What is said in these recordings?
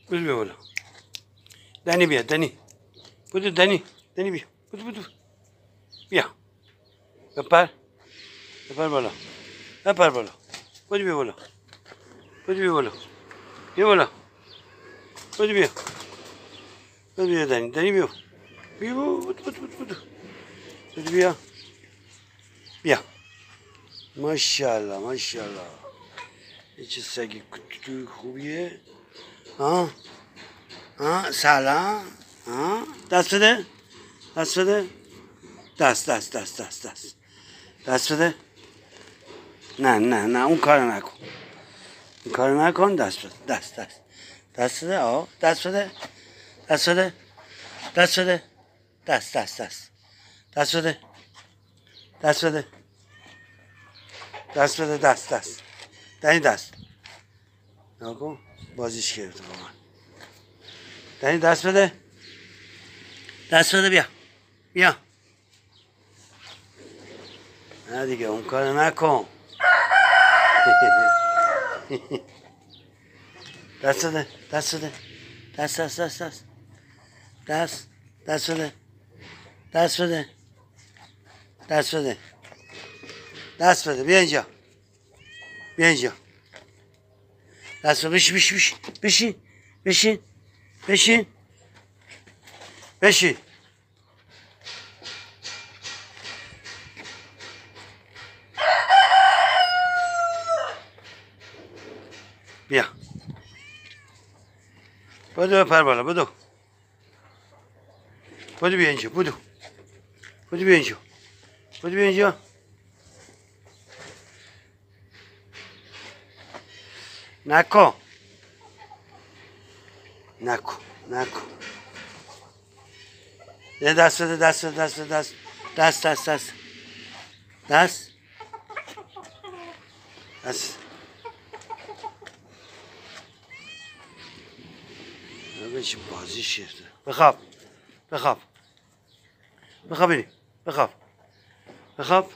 بودو بیا بالا. دنی بیا دنی. بودو دنی بیا. بودو بیا. بپر بالا. بپر بالا. بودو بیا بالا. بیا بالا. بیا بالا. بودو بیا. بودو بیا دنی بیا. بیا بودو. بودو بیا. بیا. ماشاءالله. چه سگی کوچولوی خوبیه. سلام. دست بده. دست بده. نه اون کارو نکن. دست بده. دست بده. دست بده. دست بده. دنی دست نکن. بازیش گرفته با من. دنی دست بده. بیا. نه دیگه اون کارو نکن. دست بده. دست بده. بیا اینجا. دست بده. بشین. بیا. بودو بپر بالا. بودو بیا اینجا. بودو بیا اینجا. نکن. دست بده. دست چه بازی شده. بخواب بریم. بخواب.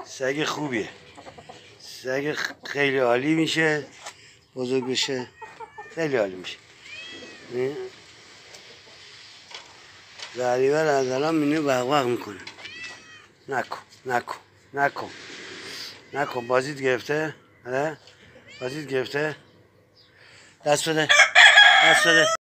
سگ خوبیه. سگ خیلی عالی میشه. بزرگ بشه خیلی عالی میشه. ضریور از الان منو بغبغ میکنه. نکن. بازیت گرفته. دست بده.